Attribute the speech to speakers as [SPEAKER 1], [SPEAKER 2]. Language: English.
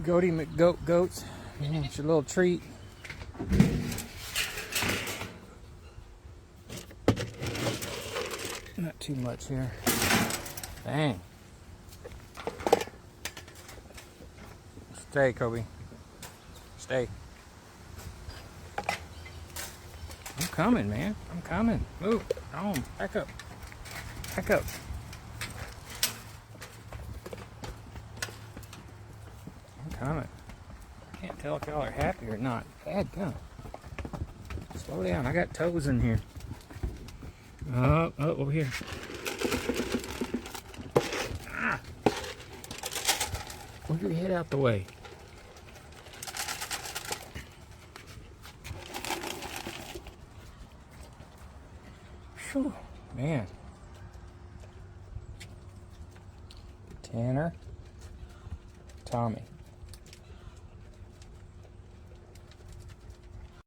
[SPEAKER 1] Goaty McGoats. It's your little treat. Not too much here. Dang. Stay, Kobe. Stay. I'm coming, man. I'm coming. Move. On. Back up. Back up. I'm coming. I can't tell if y'all are happy or not. Bad gun. Slow down. I got toes in here. Oh, over here. Ah. Move your head out the way. Whew, man. Tanner, Tommy.